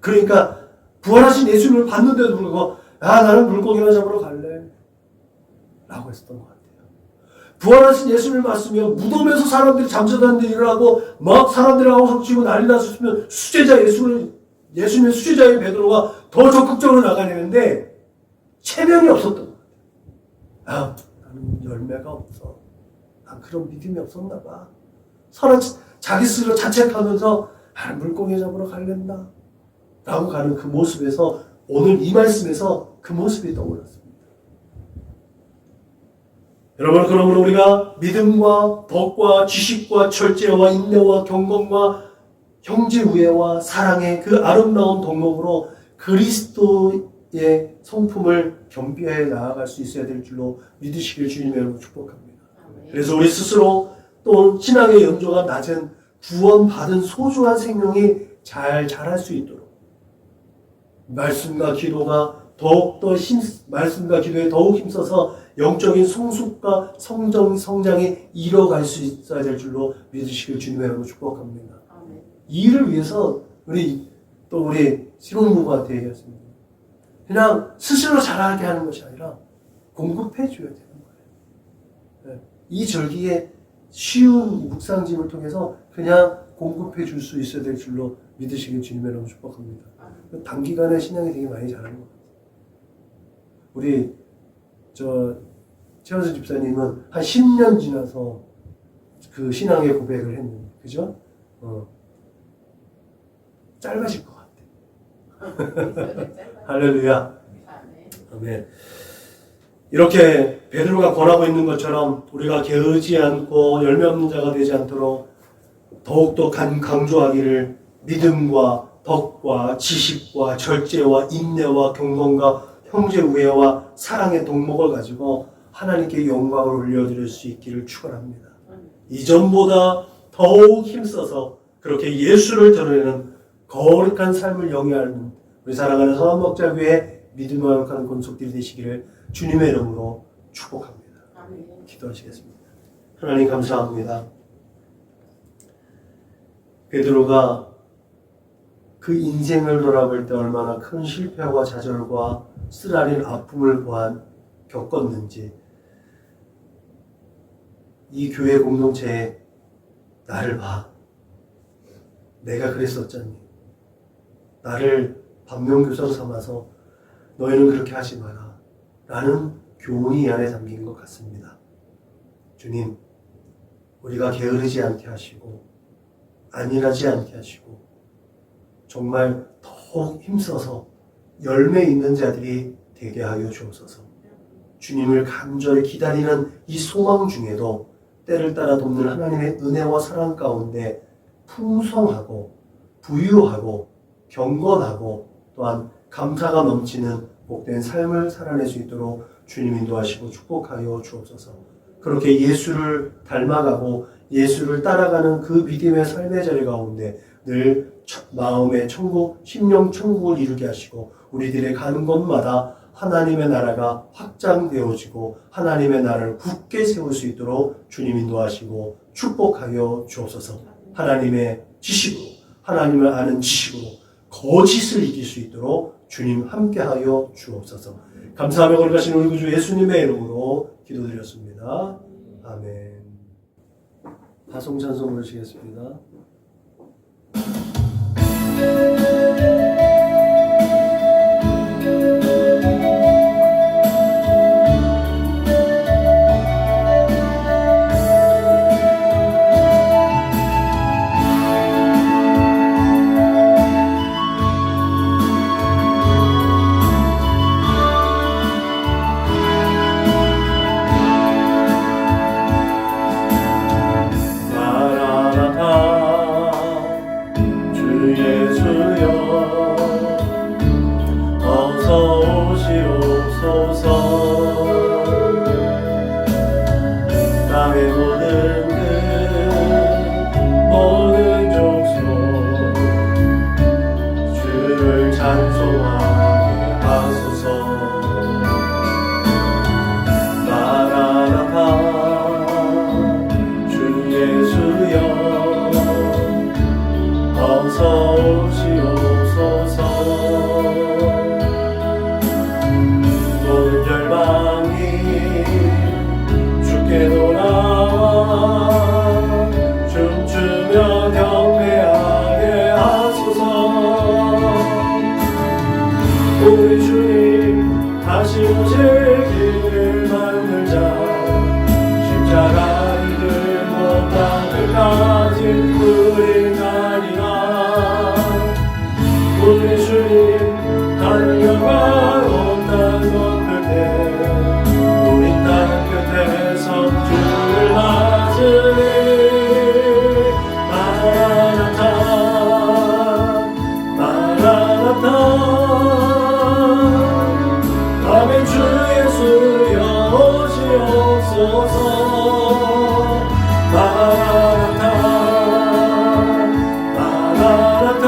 Speaker 1: 그러니까 부활하신 예수님을 봤는데도 불구하고 야 나는 물고기나 잡으러 갈래 라고 했었던 것 같아요. 부활하신 예수님을 봤으면 무덤에서 사람들이 잠자다는 일을 하고 막 사람들하고 합치고 난리 났으면 수제자 예수님의 수제자인 베드로가 더 적극적으로 나가려는데 체면이 없었던 것 같아요. 아, 나는 열매가 없어. 난 그런 믿음이 없었나 봐. 서로 자기 스스로 자책하면서 물고기 잡으러 갈랬나? 라고 가는 그 모습에서 오늘 이 말씀에서 그 모습이 떠올랐습니다. 여러분, 그러므로 우리가 믿음과 덕과 지식과 절제와 인내와 경건과 형제 우애와 사랑의 그 아름다운 덕목으로 그리스도의 성품을 겸비해 나아갈 수 있어야 될 줄로 믿으시길 주님의 이름으로 축복합니다. 그래서 우리 스스로 또 신앙의 연조가 낮은 구원받은 소중한 생명이 잘 자랄 수 있도록 말씀과 기도가 더욱더 말씀과 기도에 더욱 힘써서 영적인 성숙과 성장이 이뤄갈 수 있어야 될 줄로 믿으시길 주님의 이름으로 축복합니다. 아멘. 이 일을 위해서 우리 신혼부부한테 얘기했습니다. 그냥 스스로 잘하게 하는 것이 아니라 공급해 줘야 되는 거예요. 이 절기에 쉬운 묵상짐을 통해서 그냥 공급해 줄 수 있어야 될 줄로 믿으시길 주님의 이름으로 축복합니다. 단기간에 신앙이 되게 많이 자라는 것 같아요. 우리 최원수 집사님은 한 10년 지나서 그 신앙의 고백을 했는데, 그죠? 짧아질 것 같아. 할렐루야. 아멘. 이렇게 베드로가 권하고 있는 것처럼 우리가 게으르지 않고 열매 없는 자가 되지 않도록 더욱더 강조하기를 믿음과 덕과 지식과 절제와 인내와 경건과 형제 우애와 사랑의 덕목을 가지고 하나님께 영광을 올려드릴 수 있기를 축원합니다. 이전보다 더욱 힘써서 그렇게 예수를 드러내는 거룩한 삶을 영위하는 우리 사랑하는 선한목자교회 믿음과 역하는 권속들이 되시기를 주님의 이름으로 축복합니다. 기도하시겠습니다. 하나님 감사합니다. 베드로가 그 인생을 돌아볼 때 얼마나 큰 실패와 좌절과 쓰라린 아픔을 겪었는지 이 교회 공동체에 나를 봐. 내가 그랬었잖니. 나를 반면교사 삼아서 너희는 그렇게 하지 마라. 라는 교훈이 이 안에 담긴 것 같습니다. 주님, 우리가 게으르지 않게 하시고 안일하지 않게 하시고 정말 더욱 힘써서 열매 있는 자들이 되게 하여 주옵소서. 주님을 간절히 기다리는 이 소망 중에도 때를 따라 돕는 하나님의 은혜와 사랑 가운데 풍성하고 부유하고 경건하고 또한 감사가 넘치는 복된 삶을 살아낼 수 있도록 주님 인도하시고 축복하여 주옵소서. 그렇게 예수를 닮아가고 예수를 따라가는 그 믿음의 삶의 자리 가운데 늘 마음의 천국, 심령 천국을 이루게 하시고 우리들의 가는 곳마다 하나님의 나라가 확장되어지고 하나님의 나라를 굳게 세울 수 있도록 주님 인도하시고 축복하여 주옵소서. 하나님의 지식으로, 하나님을 아는 지식으로 거짓을 이길 수 있도록 주님 함께하여 주옵소서. 감사하며 거룩하신 우리 구주 예수님의 이름으로
Speaker 2: 기도드렸습니다. 아멘. 다송찬송 부르시겠습니다. 우리 주님 다시 오실 길을 만들자. 십자가 이들고 땅끝까지 뿌리나니라. 우리 주님 하늘 영광 온 땅 덮을 때 우리 땅 끝에서 주를 맞으리. 마라나타 마라나타. 아멘. 주 예수여 오시옵소서. 마라나타 마라나타.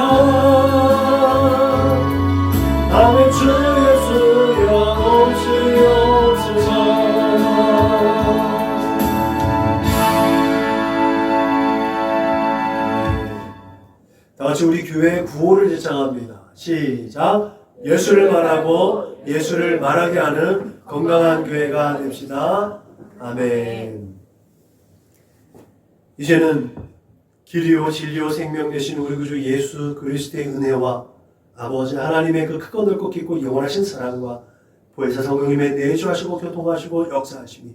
Speaker 2: 아멘. 주 예수여 오시옵소서. 다같이 우리 교회의 구호를 제창합니다. 시작. 예수를 말하고 예수를 말하게 하는 건강한 교회가 됩시다. 아멘. 이제는 길이요 진리요 생명 되신 우리 구주 예수 그리스도의 은혜와 아버지 하나님의 그 크고 넓고 깊고 영원하신 사랑과 보혜사 성령님의 내주하시고 교통하시고 역사하심이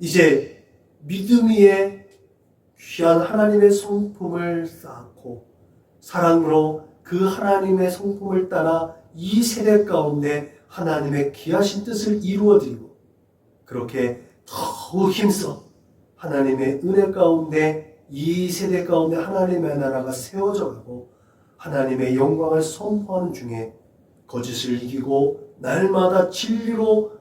Speaker 2: 이제 믿음 위에 귀한 하나님의 성품을 쌓고 사랑으로 그 하나님의 성품을 따라 이 세대 가운데 하나님의 귀하신 뜻을 이루어드리고 그렇게 더욱 힘써 하나님의 은혜 가운데 이 세대 가운데 하나님의 나라가 세워져 가고 하나님의 영광을 선포하는 중에 거짓을 이기고 날마다 진리로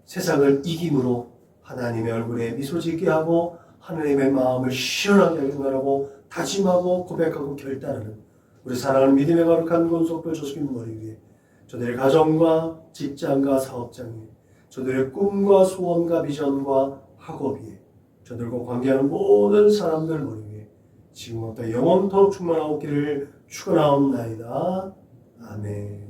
Speaker 2: 세상을 이김으로 하나님의 얼굴에 미소 짓게 하고 하나님의 마음을 시원하게 하게 하고 다짐하고 고백하고 결단하는 우리 사랑하는 믿음의 거룩한 권속별 조수님 머리 위에 저들의 가정과 직장과 사업장 위에 저들의 꿈과 소원과 비전과 학업 위에 저들과 관계하는 모든 사람들 머리 위에 지금부터 영원토록 충만하옵기를 축원하옵나이다. 아멘.